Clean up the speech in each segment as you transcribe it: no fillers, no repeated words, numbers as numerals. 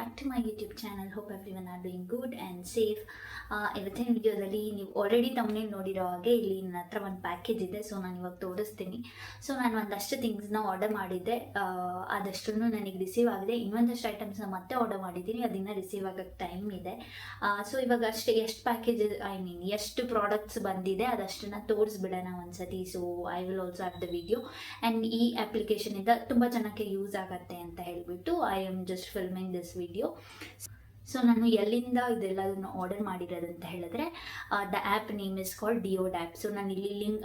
Back to my YouTube channel. Hope everyone are doing good and safe. ಇವತ್ತಿನ ವಿಡಿಯೋದಲ್ಲಿ ನೀವು already ತಮ್ಮನೇಲಿ ನೋಡಿರೋ ಹಾಗೆ ಇಲ್ಲಿ ನನ್ನ ಹತ್ರ ಒಂದು ಪ್ಯಾಕೇಜ್ ಇದೆ. ಸೊ ನಾನು ಇವಾಗ ತೋರಿಸ್ತೀನಿ. ಸೊ ನಾನು ಒಂದಷ್ಟು ಥಿಂಗ್ಸ್ನ ಆರ್ಡರ್ ಮಾಡಿದ್ದೆ, ಅದಷ್ಟು ನನಗೆ ರಿಸೀವ್ ಆಗಿದೆ. ಇನ್ನೊಂದಷ್ಟು ಐಟಮ್ಸ್ನ ಮತ್ತೆ ಆರ್ಡರ್ ಮಾಡಿದ್ದೀನಿ, ಅದನ್ನು ರಿಸೀವ್ ಆಗೋಕ್ಕೆ ಟೈಮ್ ಇದೆ. ಸೊ ಇವಾಗ ಅಷ್ಟೇ ಎಷ್ಟು ಪ್ಯಾಕೇಜ್ ಎಷ್ಟು ಪ್ರಾಡಕ್ಟ್ಸ್ ಬಂದಿದೆ ಅದಷ್ಟನ್ನು ತೋರಿಸ್ಬಿಡೋಣ ಒಂದ್ಸತಿ. So I will also have the video. And ಈ ಅಪ್ಲಿಕೇಶನಿಂದ ತುಂಬ ಜನಕ್ಕೆ ಯೂಸ್ ಆಗುತ್ತೆ ಅಂತ ಹೇಳಿಬಿಟ್ಟು I am just filming this video. So ನಾನು ಎಲ್ಲಿಂದ ಇದೆಲ್ಲದನ್ನು ಆರ್ಡರ್ ಮಾಡಿರೋದಂತ ಹೇಳಿದ್ರೆ, the app name is called DeoDap. So ನಾನು ಇಲ್ಲಿ ಲಿಂಕ್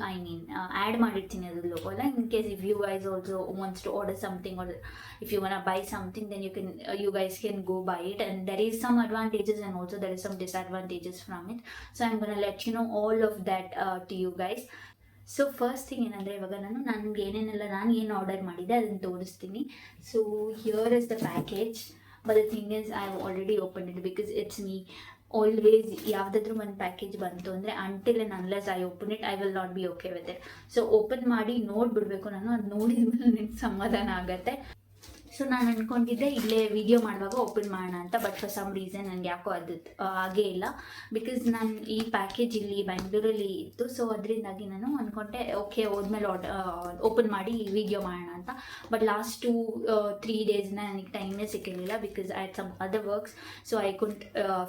ಆ್ಯಡ್ ಮಾಡಿರ್ತೀನಿ ಅದ್ರ ಲೋಗೋಲ್ಲ. In case if you guys also wants to order something or if you want to buy something, then you guys can go buy it, and there is some advantages and also there is some disadvantages from it. So I'm going to let you know all of that to you guys. So first thing ಏನಂದರೆ, ಇವಾಗ ನನಗೆ ಏನೇನೆಲ್ಲ ನಾನು ಏನು order ಮಾಡಿದ್ದೆ ಅದನ್ನು ತೋರಿಸ್ತೀನಿ. So here is the package, but the thing is I have already open it because it's me always ಯಾವುದಾದ್ರೂ ಒಂದು ಪ್ಯಾಕೇಜ್ ಬಂತು ಅಂದರೆ until and unless I open it I will not be okay with it. So open ಮಾಡಿ ನೋಡಿಬಿಡ್ಬೇಕು ನಾನು, ಅದು ನೋಡಿದ ಮೇಲೆ ನನಗೆ ಸಮಾಧಾನ ಆಗುತ್ತೆ. ಸೊ ನಾನು ಅಂದ್ಕೊಂಡಿದ್ದೆ ಇಲ್ಲೇ ವಿಡಿಯೋ ಮಾಡುವಾಗ ಓಪನ್ ಮಾಡೋಣ ಅಂತ, ಬಟ್ ಫಾರ್ ಸಮ್ ರೀಸನ್ ನನಗೆ ಯಾಕೋ ಅದು ಹಾಗೇ ಇಲ್ಲ. ಬಿಕಾಸ್ ನಾನು ಈ ಪ್ಯಾಕೇಜ್ ಇಲ್ಲಿ ಬೆಂಗಳೂರಲ್ಲಿ ಇತ್ತು. ಸೊ ಅದರಿಂದಾಗಿ ನಾನು ಅಂದ್ಕೊಂಡೆ ಓಕೆ ಹೋದ್ಮೇಲೆ ಓಪನ್ ಮಾಡಿ ವಿಡಿಯೋ ಮಾಡೋಣ ಅಂತ. ಬಟ್ ಲಾಸ್ಟ್ 2-3 ಡೇಸ್ನ ನನಗೆ ಟೈಮೇ ಸಿಕ್ಕಿರಲಿಲ್ಲ because I had some other works. So I couldn't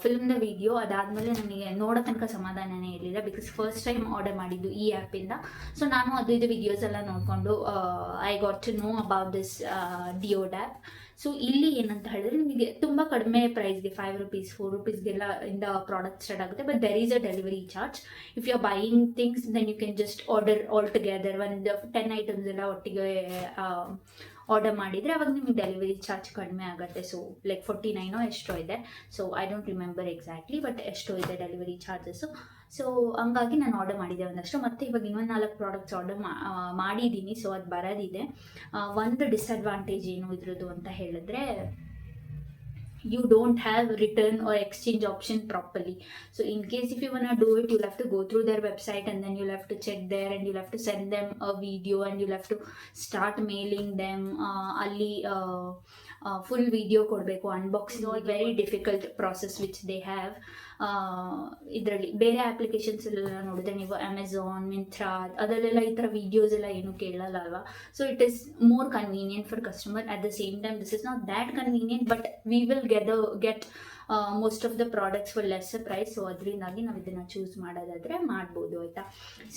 film the video. ಅದಾದಮೇಲೆ ನನಗೆ ನೋಡೋ ತನಕ ಸಮಾಧಾನನೇ ಇರಲಿಲ್ಲ ಬಿಕಾಸ್ ಫಸ್ಟ್ ಟೈಮ್ ಆರ್ಡರ್ ಮಾಡಿದ್ದು ಈ ಆ್ಯಪಿಂದ. ಸೊ ನಾನು ಇದು ವಿಡಿಯೋಸ್ ಎಲ್ಲ ನೋಡಿಕೊಂಡು I got to know about this DeoDap. So ಇಲ್ಲಿ ಏನಂತ ಹೇಳಿದ್ರೆ, ನಿಮಗೆ ತುಂಬ ಕಡಿಮೆ ಪ್ರೈಸ್ಗೆ ₹5 ₹4 ಇಂದ ಪ್ರಾಡಕ್ಟ್ ಸ್ಟಾರ್ಟ್ ಆಗುತ್ತೆ. But there is a delivery charge. If you are buying things then you can just order all together. ಒಂದು 10 ಐಟಮ್ಸ್ ಎಲ್ಲ ಒಟ್ಟಿಗೆ ಆರ್ಡರ್ ಮಾಡಿದರೆ ಅವಾಗ ನಿಮಗೆ ಡೆಲಿವರಿ ಚಾರ್ಜ್ ಕಡಿಮೆ ಆಗುತ್ತೆ. ಸೊ ಲೈಕ್ 49 ಎಷ್ಟೋ ಇದೆ. So I don't remember exactly, but ಎಷ್ಟೋ ಇದೆ ಡೆಲಿವರಿ ಚಾರ್ಜಸ್ಸು. ಸೊ ಹಂಗಾಗಿ ನಾನು ಆರ್ಡರ್ ಮಾಡಿದ್ದೆ ಒಂದಷ್ಟು. ಮತ್ತು ಇವಾಗ ಇನ್ನೊಂದು 4 ಪ್ರಾಡಕ್ಟ್ಸ್ ಆರ್ಡರ್ ಮಾಡಿದ್ದೀನಿ. ಸೊ ಅದು ಬರೋದಿದೆ. ಒಂದು ಡಿಸ್ಅಡ್ವಾಂಟೇಜ್ ಏನು ಇದ್ರದ್ದು ಅಂತ ಹೇಳಿದ್ರೆ, you don't have return or exchange option properly. So in case if you want to do it, you'll have to go through their website and then you'll have to check there and you'll have to send them a video and you'll have to start mailing them ಅಲ್ಲಿ full video ಕೊಡಬೇಕು, unboxing. Very difficult process which they have. ಇದರಲ್ಲಿ ಬೇರೆ applications ಎಲ್ಲ ನೋಡಿದ್ರೆ ನೀವು Amazon, Myntra ಅದರಲ್ಲೆಲ್ಲ ಈ ಥರ ವೀಡಿಯೋಸ್ ಎಲ್ಲ ಏನು ಕೇಳಲ್ಲ ಅಲ್ವಾ. So it is more convenient for customer. At the same time this is not that convenient, but we will get most of the products for lesser price. So ಅದರಿಂದಾಗಿ ನಾವು ಇದನ್ನು ಚೂಸ್ ಮಾಡೋದಾದರೆ ಮಾಡ್ಬೋದು, ಆಯಿತಾ.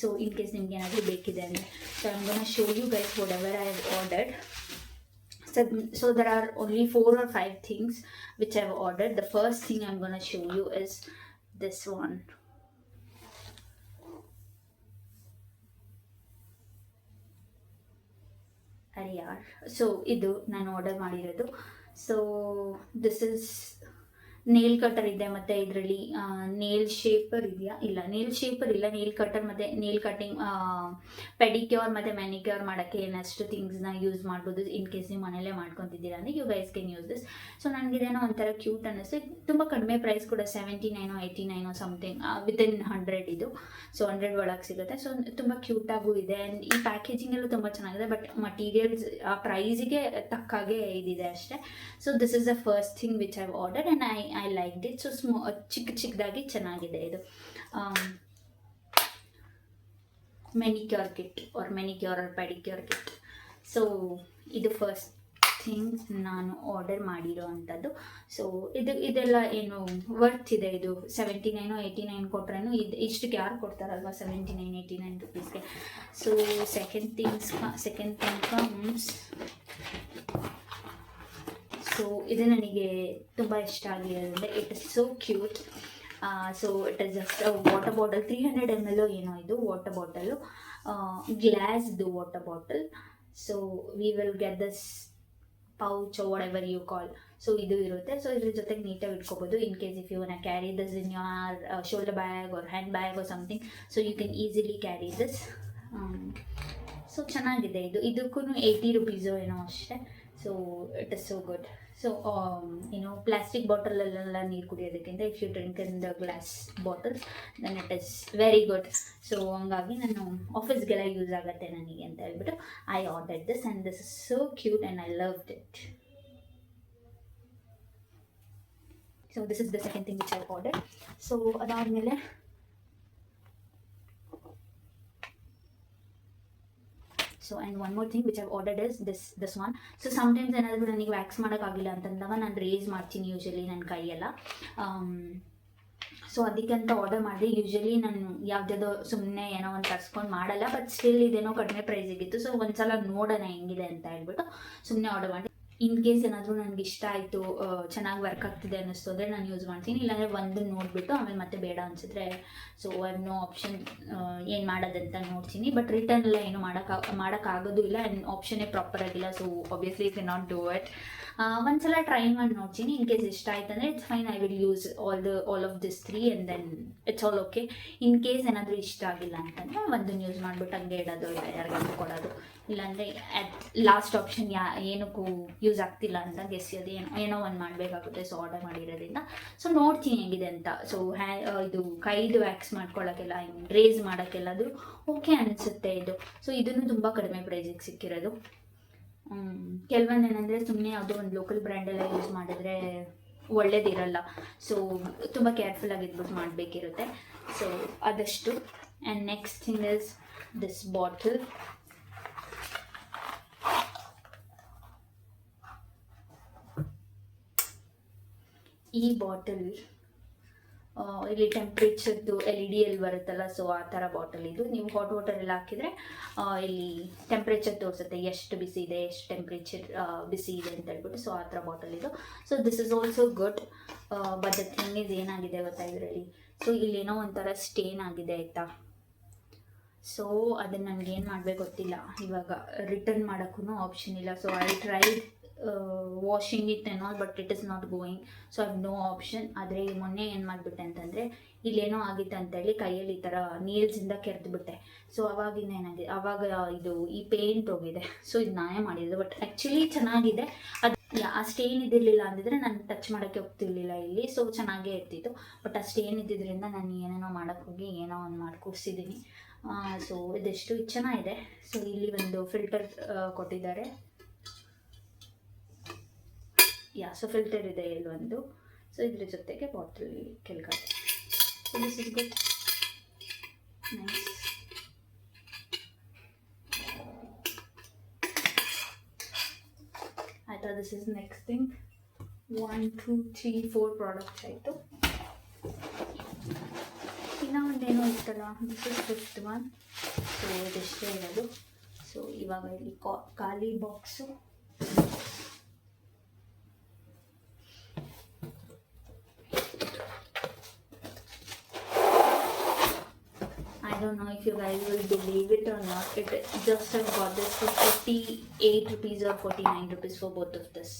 ಸೊ ಇನ್ ಕೇಸ್ ನಿಮ್ಗೆ ಏನಾದರೂ ಬೇಕಿದೆ ಅಂದರೆ, so I am gonna show you guys whatever I have ordered. So there are only 4 or 5 things which I've ordered. The first thing I'm going to show you is this one. Ariyar. So idu nanu order ಮಾಡಿರೋದು. So this is nail cutter ಇದೆ, ಮತ್ತು ಇದರಲ್ಲಿ nail shaper ಇದೆಯಾ, ಇಲ್ಲ nail shaper ಇಲ್ಲ, nail cutter ಮತ್ತು nail cutting, pedicure ಮತ್ತು manicure ಮಾಡೋಕ್ಕೆ ಏನಷ್ಟು ಥಿಂಗ್ಸ್ನ ಯೂಸ್ ಮಾಡ್ಬೋದು. ಇನ್ ಕೇಸ್ ನೀವು ಮನೇಲೇ ಮಾಡ್ಕೊತಿದ್ದೀರಾ ಅಂದರೆ you guys can use this. So ನನಗಿದೇನೋ ಒಂಥರ ಕ್ಯೂಟ್ ಅನ್ನಿಸ್ತು. ತುಂಬ ಕಡಿಮೆ ಪ್ರೈಸ್ ಕೂಡ, 79 89 ಸಮಥಿಂಗ್, ವಿತಿನ್ 100 ಇದು. ಸೊ 100 ಒಳಗೆ ಸಿಗುತ್ತೆ. ಸೊ ತುಂಬ ಕ್ಯೂಟಾಗೂ ಇದೆ. ಆ್ಯಂಡ್ ಈ ಪ್ಯಾಕೇಜಿಂಗ್ ಎಲ್ಲ ತುಂಬ ಚೆನ್ನಾಗಿದೆ. ಬಟ್ ಮಟೀರಿಯಲ್ಸ್ ಆ ಪ್ರೈಸಿಗೆ ತಕ್ಕಾಗೆ ಇದಿದೆ ಅಷ್ಟೇ. So this is the first thing which I have ordered and I liked it. So ಚಿಕ್ಕದಾಗಿ ಚೆನ್ನಾಗಿದೆ ಇದು. Manicure kit or manicure or pedicure kit. So ಇದು ಫಸ್ಟ್ ಥಿಂಗ್ ನಾನು ಆರ್ಡರ್ ಮಾಡಿರೋ ಅಂಥದ್ದು. ಸೊ ಇದೆಲ್ಲ ಏನು ವರ್ತ್ ಇದೆ. ಇದು 79 89 ಕೊಟ್ರೇನು ಇಷ್ಟಕ್ಕೆ ಯಾರು ಕೊಡ್ತಾರಲ್ವ 79 89 ರುಪೀಸ್ಗೆ. So second thing comes. So ಇದು ನನಗೆ ತುಂಬ ಇಷ್ಟ ಆಗಿರೋದ್ರಿಂದ it is so cute. So it is just water bottle, 300 ml ಏನೋ ಇದು ವಾಟರ್ ಬಾಟಲು, ಗ್ಲಾಸ್ದು water bottle. So we will get this pouch whatever you call. So ಇದು ಇರುತ್ತೆ. ಸೊ ಇದ್ರ ಜೊತೆಗೆ ನೀಟಾಗಿ ಇಟ್ಕೋಬೋದು. In case if you want carry this in your shoulder bag or hand bag R something, so you can easily carry this. So ಚೆನ್ನಾಗಿದೆ ಇದು. ಇದಕ್ಕೂ 80 rupees ಏನೋ ಅಷ್ಟೇ. So it is so good. So plastic ಬಾಟಲಲ್ಲೆಲ್ಲ ನೀರು ಕುಡಿಯೋದಕ್ಕಿಂತ if you drink in the glass bottles then it is very good. So ಹಂಗಾಗಿ ನಾನು ಆಫೀಸ್ಗೆಲ್ಲ ಯೂಸ್ ಆಗುತ್ತೆ ನನಗೆ ಅಂತ ಹೇಳ್ಬಿಟ್ಟು I ordered this and this is so cute and I loved it. So this is the second thing which I order. So ಅದಾದಮೇಲೆ so and one more thing which I've ordered is this one. So sometimes ಏನಾದರೂ ನನಗೆ wax ಮಾಡೋಕ್ಕಾಗಿಲ್ಲ ಅಂತಂದಾಗ ನಾನು race ಮಾಡ್ತೀನಿ usually ನನ್ನ ಕೈಯೆಲ್ಲ. So ಅದಕ್ಕಂತ ಆರ್ಡರ್ ಮಾಡಿ ಯೂಶಲಿ ನಾನು ಯಾವುದಾದ್ರು ಸುಮ್ಮನೆ ಏನೋ ಒಂದು ತರಿಸ್ಕೊಂಡು ಮಾಡಲ್ಲ, ಬಟ್ ಸ್ಟಿಲ್ ಇದೇನೋ ಕಡಿಮೆ ಪ್ರೈಸಿಗಿತ್ತು. ಸೊ ಒಂದ್ಸಲ ನೋಡೋಣ ಹೆಂಗಿದೆ ಅಂತ ಹೇಳ್ಬಿಟ್ಟು ಸುಮ್ಮನೆ ಆರ್ಡರ್ ಮಾಡಿ. ಇನ್ ಕೇಸ್ ಏನಾದರೂ ನನಗೆ ಇಷ್ಟ ಆಯಿತು, ಚೆನ್ನಾಗಿ ವರ್ಕ್ ಆಗ್ತಿದೆ ಅನ್ನಿಸ್ತು ಅಂದರೆ ನಾನು ಯೂಸ್ ಮಾಡ್ತೀನಿ. ಇಲ್ಲಾಂದರೆ ಒಂದು ನೋಡಿಬಿಟ್ಟು ಆಮೇಲೆ ಮತ್ತೆ ಬೇಡ ಅನಿಸಿದ್ರೆ so I have no option ಏನು ಮಾಡೋದಂತ ನೋಡ್ತೀನಿ. ಬಟ್ ರಿಟರ್ನ್ ಎಲ್ಲ ಏನು ಮಾಡೋಕ್ಕಾಗೋದು ಇಲ್ಲ, ಆ್ಯಂಡ್ ಆಪ್ಷನ್ನೇ ಪ್ರಾಪರ್ ಆಗಿಲ್ಲ. So obviously cannot do it. ಒಂದ್ಸಲ ಟ್ರೈ ಮಾಡಿ ನೋಡ್ತೀನಿ. ಇನ್ ಕೇಸ್ ಇಷ್ಟ ಆಯ್ತು ಅಂದರೆ it's fine, I will use all of this 3 and then it's all okay. In case ಏನಾದರೂ ಇಷ್ಟ ಆಗಿಲ್ಲ ಅಂತಂದರೆ ಒಂದನ್ನು ಯೂಸ್ ಮಾಡಿಬಿಟ್ಟು ಹಂಗೆ ಇಡೋದು, ಇಲ್ಲ ಯಾರಿಗಾದ್ರೂ ಕೊಡೋದು. ಇಲ್ಲಾಂದರೆ ಲಾಸ್ಟ್ ಆಪ್ಷನ್ ಏನಕ್ಕೂ ಯೂಸ್ ಆಗ್ತಿಲ್ಲ ಅಂತ ಗೆಸ್ಸೋದು, ಏನೋ ಒಂದು ಮಾಡಬೇಕಾಗುತ್ತೆ. ಸೊ ಆರ್ಡರ್ ಮಾಡಿರೋದ್ರಿಂದ ಸೊ ನೋಡ್ತೀನಿ ಹೆಂಗಿದೆ ಅಂತ. ಸೊ ಇದು ಕೈದು ವ್ಯಾಕ್ಸ್ ಮಾಡ್ಕೊಳ್ಳೋಕ್ಕೆಲ್ಲ, ರೇಸ್ ಮಾಡೋಕ್ಕೆಲ್ಲದು ಓಕೆ ಅನಿಸುತ್ತೆ ಇದು. ಸೊ ಇದನ್ನು ತುಂಬ ಕಡಿಮೆ ಪ್ರೈಸಿಗೆ ಸಿಕ್ಕಿರೋದು. ಕೆಲವೊಂದು ಏನಂದರೆ ಸುಮ್ಮನೆ ಯಾವುದೋ ಒಂದು ಲೋಕಲ್ ಬ್ರ್ಯಾಂಡೆಲ್ಲ ಯೂಸ್ ಮಾಡಿದ್ರೆ ಒಳ್ಳೇದಿರಲ್ಲ. ಸೊ ತುಂಬ ಕೇರ್ಫುಲ್ಲಾಗಿ ಇದ್ಬಿಟ್ಟು ಮಾಡಬೇಕಿರುತ್ತೆ. ಸೊ ಅದಷ್ಟು. And next thing is this bottle. ಈ ಬಾಟಲ್ ಇಲ್ಲಿ ಟೆಂಪ್ರೇಚರ್ದು LED ಅಲ್ಲಿ ಬರುತ್ತಲ್ಲ, ಸೊ ಆ ಥರ ಬಾಟಲ್ ಇದು. ನೀವು ಹಾಟ್ ವಾಟರ್ ಎಲ್ಲ ಹಾಕಿದರೆ ಇಲ್ಲಿ ಟೆಂಪ್ರೇಚರ್ ತೋರಿಸುತ್ತೆ, ಎಷ್ಟು ಬಿಸಿ ಇದೆ, ಎಷ್ಟು ಟೆಂಪ್ರೇಚರ್ ಬಿಸಿ ಇದೆ ಅಂತ ಹೇಳ್ಬಿಟ್ಟು. ಸೊ ಆ ಥರ ಬಾಟಲ್ ಇದು. So this is also good. But the thing is ಏನಾಗಿದೆ ಗೊತ್ತಾ ಇದರಲ್ಲಿ, ಸೊ ಇಲ್ಲೇನೋ ಒಂಥರ ಸ್ಟೇನ್ ಆಗಿದೆ ಆಯಿತಾ. ಸೊ ಅದನ್ನು ನನಗೆ ಏನು ಮಾಡಬೇಕು ಗೊತ್ತಿಲ್ಲ. ಇವಾಗ ರಿಟರ್ನ್ ಮಾಡೋಕ್ಕೂ ಆಪ್ಷನ್ ಇಲ್ಲ. So I tried washing it and all, but it is not going. So I have no option. ಆದರೆ ಮೊನ್ನೆ ಏನು ಮಾಡಿಬಿಟ್ಟೆ ಅಂತಂದರೆ, ಇಲ್ಲೇನೋ ಆಗಿತ್ತು ಅಂತೇಳಿ ಕೈಯಲ್ಲಿ ಈ ಥರ ನೀಲ್ಸಿಂದ ಕೆರೆದುಬಿಟ್ಟೆ. ಸೊ ಅವಾಗಿಂದ ಏನಾಗಿದೆ, ಆವಾಗ ಇದು ಈ ಪೇಂಟ್ ಹೋಗಿದೆ. ಸೊ ಇದು ನಾನೇ ಮಾಡಿದ್ದು, ಬಟ್ ಆ್ಯಕ್ಚುಲಿ ಚೆನ್ನಾಗಿದೆ. ಅದು ಆ ಸ್ಟೇನ್ ಇದ್ದಿರಲಿಲ್ಲ ಅಂದಿದ್ರೆ ನಾನು ಟಚ್ ಮಾಡೋಕ್ಕೆ ಹೋಗ್ತಿರ್ಲಿಲ್ಲ ಇಲ್ಲಿ. ಸೊ ಚೆನ್ನಾಗೇ ಇರ್ತಿತ್ತು. ಬಟ್ ಆ ಸ್ಟೇನ್ ಇದ್ದಿದ್ದರಿಂದ ನಾನು ಏನೇನೋ ಮಾಡೋಕ್ಕೆ ಹೋಗಿ ಏನೋ ಒಂದು ಮಾಡಿ ಕೂರಿಸಿದ್ದೀನಿ. ಸೊ ಇದೆಷ್ಟು ಚೆನ್ನಾಗಿದೆ. ಸೊ ಇಲ್ಲಿ ಒಂದು ಫಿಲ್ಟರ್ ಕೊಟ್ಟಿದ್ದಾರೆ. ಸೊ ಫಿಲ್ಟರ್ ಇದೆ ಇಲ್ಲೊಂದು. ಸೊ ಇದ್ರ ಜೊತೆಗೆ ಬಾಟಲ್ ಕೆಳಗಡೆ. So this is good, nice. ಆಯಿತಾ, this is next thing. 1 2 3 4 products ಆಯಿತು. ಇನ್ನೂ ಒಂದೇನೋ ಇತ್ತಲ್ಲ, this is fifth one. So ಇದೆಷ್ಟೇ ಇರೋದು. ಸೊ ಇವಾಗ ಇಲ್ಲಿ ಖಾಲಿ box. I don't know if you guys will believe it or not. It just I got this for 48 rupees or 49 rupees for both of this.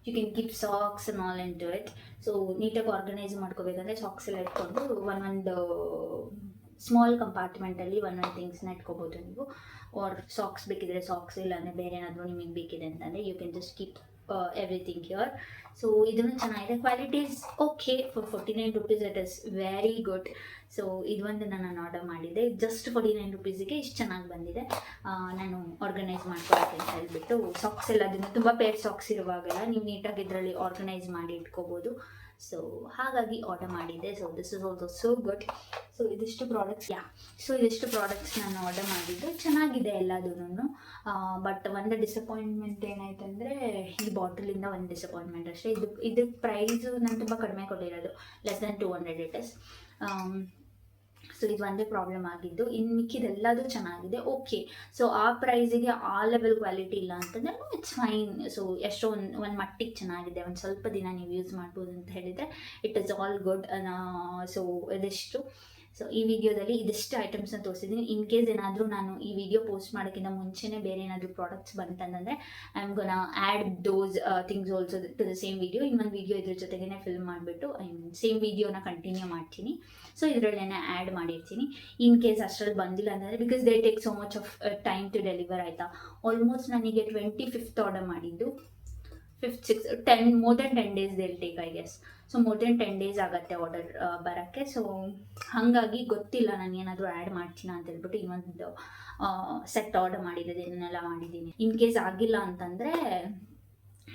You can keep socks and all into it. So ನೀಟಾಗಿ organise ಮಾಡ್ಕೋಬೇಕಂದ್ರೆ socks ಎಲ್ಲ ಇಟ್ಕೊಂಡು ಒಂದೊಂದು small ಕಂಪಾರ್ಟ್ಮೆಂಟಲ್ಲಿ ಒಂದೊಂದು ಥಿಂಗ್ಸ್ನ ಇಟ್ಕೋಬೋದು ನೀವು. R socks ಬೇಕಿದ್ರೆ socks, ಇಲ್ಲಾಂದರೆ ಬೇರೆ ಏನಾದರೂ ನಿಮಗೆ ಬೇಕಿದೆ ಅಂತಂದರೆ you can just keep everything here. So ಇದನ್ನು ಚೆನ್ನಾಗಿದೆ. Quality is okay. For 49 rupees it is very good. So ಇದೊಂದು ನಾನು ಆರ್ಡರ್ ಮಾಡಿದ್ದೆ. ಜಸ್ಟ್ 49 rupeesಗೆ ಇಷ್ಟು ಚೆನ್ನಾಗಿ ಬಂದಿದೆ. ನಾನು ಆರ್ಗನೈಸ್ ಮಾಡ್ಕೊಳಕ್ಕೆ ಅಂತ ಹೇಳ್ಬಿಟ್ಟು ಸಾಕ್ಸ್ ಎಲ್ಲ ಅದನ್ನು ತುಂಬ ಪೇರ್ ಸಾಕ್ಸ್ ಇರುವಾಗೆಲ್ಲ ನೀವು ನೀಟಾಗಿ ಇದರಲ್ಲಿ ಆರ್ಗನೈಸ್ ಮಾಡಿ ಇಟ್ಕೋಬೋದು. ಸೊ ಹಾಗಾಗಿ ಆರ್ಡರ್ ಮಾಡಿದ್ದೆ. So this is also so good. So ಇದಿಷ್ಟು ಪ್ರಾಡಕ್ಟ್ಸ್ ಇದಿಷ್ಟು ಪ್ರಾಡಕ್ಟ್ಸ್ ನಾನು ಆರ್ಡರ್ ಮಾಡಿದ್ದು. ಚೆನ್ನಾಗಿದೆ ಎಲ್ಲದೂ. ಬಟ್ ಒಂದು ಡಿಸಪಾಯಿಂಟ್ಮೆಂಟ್ ಏನಾಯ್ತಂದರೆ ಈ ಬಾಟಲಿಂದ ಒಂದು ಡಿಸಪಾಯಿಂಟ್ಮೆಂಟ್ ಅಷ್ಟೇ. ಇದು ಪ್ರೈಸು ನಾನು ತುಂಬ ಕಡಿಮೆ ಕೊಟ್ಟಿರೋದು, less than 200 it is. So ಇದು ಒಂದೇ ಪ್ರಾಬ್ಲಮ್ ಆಗಿದ್ದು. ಇನ್ನು ಮಿಕ್ಕಿದೆಲ್ಲದೂ ಚೆನ್ನಾಗಿದೆ, ಓಕೆ. ಸೊ ಆ ಪ್ರೈಸಿಗೆ ಆ ಲೆವೆಲ್ ಕ್ವಾಲಿಟಿ ಇಲ್ಲ ಅಂತಂದರೆ ಇಟ್ಸ್ ಫೈನ್. ಸೊ ಎಷ್ಟೋ ಒಂದು ಮಟ್ಟಿಗೆ ಚೆನ್ನಾಗಿದೆ. ಒಂದು ಸ್ವಲ್ಪ ದಿನ ನೀವು ಯೂಸ್ ಮಾಡ್ಬೋದು ಅಂತ ಹೇಳಿದರೆ it is all good. So ಇದಿಷ್ಟು. ಸೊ ಈ ವಿಡಿಯೋದಲ್ಲಿ ಇದಿಷ್ಟು ಐಟಮ್ಸ್ನ ತೋರಿಸಿದ್ದೀನಿ. ಇನ್ ಕೇಸ್ ಏನಾದರೂ ನಾನು ಈ ವಿಡಿಯೋ ಪೋಸ್ಟ್ ಮಾಡೋಕ್ಕಿಂತ ಮುಂಚೆನೇ ಬೇರೆ ಏನಾದರೂ ಪ್ರಾಡಕ್ಟ್ಸ್ ಬಂತಂದರೆ I am gonna add those things also to the same video. ಇನ್ನೊಂದು ವಿಡಿಯೋ ಇದ್ರ ಜೊತೆಗೇ ಫಿಲ್ಮ್ ಮಾಡಿಬಿಟ್ಟು ಸೇಮ್ ವಿಡಿಯೋನ ಕಂಟಿನ್ಯೂ ಮಾಡ್ತೀನಿ. ಸೊ ಇದರಲ್ಲೇನೆ ಆ್ಯಡ್ ಮಾಡಿರ್ತೀನಿ. ಇನ್ ಕೇಸ್ ಅಷ್ಟರಲ್ಲಿ ಬಂದಿಲ್ಲ ಅಂತಂದರೆ, because they take so much of time to deliver ಆಯಿತಾ. ಆಲ್ಮೋಸ್ಟ್ ನನಗೆ 25th ಆರ್ಡರ್ ಮಾಡಿದ್ದು. 5th 6th 10 more than 10 days they'll take, I guess. So more than 10 days ಆಗುತ್ತೆ ಆರ್ಡರ್ ಬರೋಕ್ಕೆ. ಸೊ ಹಾಗಾಗಿ ಗೊತ್ತಿಲ್ಲ ನಾನು ಏನಾದರೂ ಆ್ಯಡ್ ಮಾಡ್ತೀನ ಅಂತ ಹೇಳ್ಬಿಟ್ಟು ಇನ್ನೊಂದು ಸೆಟ್ ಆರ್ಡರ್ ಮಾಡಿದ್ದೀನಿ, ಇದನ್ನೆಲ್ಲ ಮಾಡಿದ್ದೀನಿ. ಇನ್ ಕೇಸ್ ಆಗಿಲ್ಲ ಅಂತಂದರೆ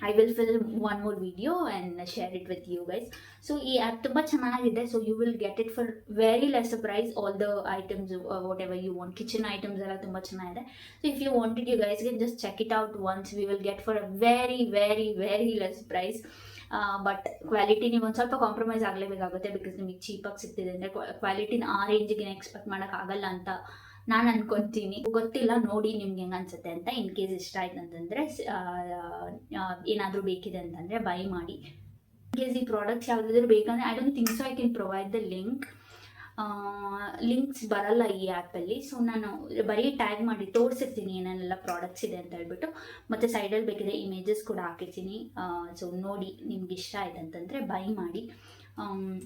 I will film one more video and share it with you guys. So ಈ ಆ್ಯಪ್ ತುಂಬ ಚೆನ್ನಾಗಿದೆ. So you will get it for very less price. All the items whatever you want, kitchen items ಎಲ್ಲ ತುಂಬ ಚೆನ್ನಾಗಿದೆ. So if you wanted, you guys can just check it out once. We will get for a very very very less price. But quality ನೀವು ಒಂದು ಸ್ವಲ್ಪ compromise ಆಗಲೇಬೇಕಾಗುತ್ತೆ, because ನಿಮಗೆ ಚೀಪಾಗಿ ಸಿಗ್ತಿದೆ ಅಂದರೆ ಕ್ವಾಲಿಟಿನ ಆ ರೇಂಜಿಗೆ ಎಕ್ಸ್ಪೆಕ್ಟ್ ಮಾಡೋಕ್ಕಾಗಲ್ಲ ಅಂತ ನಾನು ಅನ್ಕೊತೀನಿ. ಗೊತ್ತಿಲ್ಲ, ನೋಡಿ ನಿಮ್ಗೆ ಹೆಂಗೆ ಅನ್ಸುತ್ತೆ ಅಂತ. ಇನ್ ಕೇಸ್ ಇಷ್ಟ ಆಯ್ತು ಅಂತಂದರೆ, ಏನಾದರೂ ಬೇಕಿದೆ ಅಂತಂದರೆ ಬೈ ಮಾಡಿ. ಇನ್ ಕೇಸ್ ಈ ಪ್ರಾಡಕ್ಟ್ಸ್ ಯಾವುದಾದ್ರೂ ಬೇಕಂದರೆ, I don't think so I can provide the links ಬರಲ್ಲ ಈ ಆ್ಯಪಲ್ಲಿ. ಸೊ ನಾನು ಬರೀ ಟ್ಯಾಗ್ ಮಾಡಿ ತೋರಿಸಿರ್ತೀನಿ ಏನೇನೆಲ್ಲ ಪ್ರಾಡಕ್ಟ್ಸ್ ಇದೆ ಅಂತ ಹೇಳ್ಬಿಟ್ಟು. ಮತ್ತು ಸೈಡಲ್ಲಿ ಬೇಕಿದ್ರೆ ಇಮೇಜಸ್ ಕೂಡ ಹಾಕಿರ್ತೀನಿ. ಸೊ ನೋಡಿ ನಿಮ್ಗೆ ಇಷ್ಟ ಆಯ್ತು ಅಂತಂದರೆ ಬೈ ಮಾಡಿ.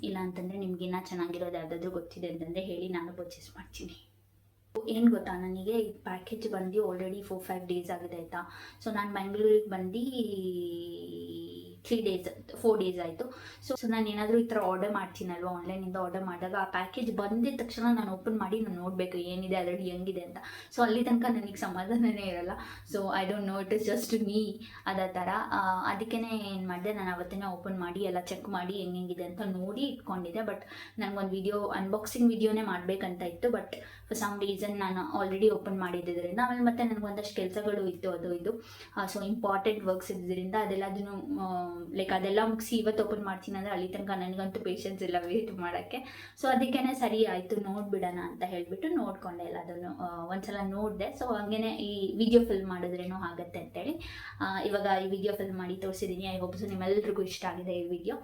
ಇಲ್ಲ ಅಂತಂದರೆ ನಿಮ್ಗೆ ಇನ್ನೂ ಚೆನ್ನಾಗಿರೋದು ಯಾವುದಾದ್ರೂ ಗೊತ್ತಿದೆ ಅಂತಂದರೆ ಹೇಳಿ, ನಾನು ಪರ್ಚೇಸ್ ಮಾಡ್ತೀನಿ. ಏನು ಗೊತ್ತಾ, ನನಗೆ ಈ ಪ್ಯಾಕೇಜ್ ಬಂದು ಆಲ್ರೆಡಿ 4-5 ಡೇಸ್ ಆಗಿದೆ ಆಯಿತಾ. ಸೊ ನಾನು ಬೆಂಗಳೂರಿಗೆ ಬಂದು 4 ಡೇಸ್ ಆಯಿತು. ಸೊ ನಾನು ಏನಾದರೂ ಈ ಥರ ಆರ್ಡರ್ ಮಾಡ್ತೀನಲ್ವ, ಆನ್ಲೈನಿಂದ ಆರ್ಡರ್ ಮಾಡಿದಾಗ ಆ ಪ್ಯಾಕೇಜ್ ಬಂದಿದ ತಕ್ಷಣ ನಾನು ಓಪನ್ ಮಾಡಿ ನಾನು ನೋಡಬೇಕು ಏನಿದೆ ಅದರಲ್ಲಿ, ಹೆಂಗಿದೆ ಅಂತ. ಸೊ ಅಲ್ಲಿ ತನಕ ನನಗೆ ಸಮಾಧಾನನೇ ಇರಲ್ಲ. So I don't know, it is just me ಅದೇ ಥರ. ಅದಕ್ಕೇ ಏನು ಮಾಡಿದೆ, ನಾನು ಅವತ್ತೇ ಓಪನ್ ಮಾಡಿ ಎಲ್ಲ ಚೆಕ್ ಮಾಡಿ ಹೆಂಗಿದೆ ಅಂತ ನೋಡಿ ಇಟ್ಕೊಂಡಿದ್ದೆ. ಬಟ್ ನನಗೊಂದು ವಿಡಿಯೋ, ಅನ್ಬಾಕ್ಸಿಂಗ್ ವಿಡಿಯೋನೇ ಮಾಡಬೇಕಂತ ಇತ್ತು. ಬಟ್ ಫಾರ್ ಸಮ್ ರೀಸನ್ ನಾನು ಆಲ್ರೆಡಿ ಓಪನ್ ಮಾಡಿದ್ದರಿಂದ, ಆಮೇಲೆ ಮತ್ತೆ ನನಗೆ ಒಂದಷ್ಟು ಕೆಲಸಗಳು ಇತ್ತು ಅದು ಇದು. ಸೊ ಇಂಪಾರ್ಟೆಂಟ್ ವರ್ಕ್ಸ್ ಇದ್ದಿದ್ದರಿಂದ ಅದೆಲ್ಲದನ್ನು ಲೈಕ್ ಅದೆಲ್ಲ ಮುಗಿಸಿ ಇವತ್ತು ಓಪನ್ ಮಾಡ್ತೀನಿ ಅಂದರೆ ಅಲ್ಲಿ ತನಕ ನನಗಂತೂ ಪೇಷನ್ಸ್ ಇಲ್ಲ ವೇಟ್ ಮಾಡೋಕ್ಕೆ. ಸೊ ಅದಕ್ಕೇ ಸರಿ ಆಯಿತು ನೋಡಿಬಿಡೋಣ ಅಂತ ಹೇಳಿಬಿಟ್ಟು ನೋಡಿಕೊಂಡೆ ಎಲ್ಲದನ್ನು. ಒಂದ್ಸಲ ನೋಡಿದೆ. ಸೊ ಹಂಗೇ ಈ ವಿಡಿಯೋ ಫಿಲ್ಮ್ ಮಾಡಿದ್ರೇನೋ ಆಗುತ್ತೆ ಅಂತೇಳಿ ಇವಾಗ ಈ ವಿಡಿಯೋ ಫಿಲ್ಮ್ ಮಾಡಿ ತೋರಿಸಿದ್ದೀನಿ. ಐ ಹೋಪ್ ಸೊ ನಿಮ್ಮೆಲ್ಲರಿಗೂ ಇಷ್ಟ ಆಗಿದೆ ಈ ವಿಡಿಯೋ.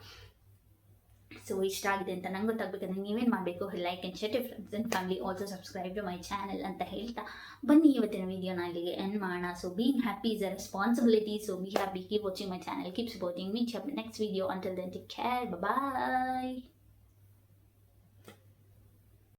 ಸೊ ಇಷ್ಟ ಆಗಿದೆ ಅಂತ ನಂಗೆ ಗೊತ್ತಾಗಬೇಕಂದ್ರೆ ನೀವೇನು ಮಾಡಬೇಕು, like and share to friends and family, also subscribe to my channel ಅಂತ ಹೇಳ್ತಾ ಬನ್ನಿ ಇವತ್ತಿನ ವಿಡಿಯೋನ ಇಲ್ಲಿಗೆ ಎಂಡ್ ಮಾಡೋಣ. So being happy is a responsibility. So be happy, keep watching my channel, keep supporting me. Next video. Until then take care, bye.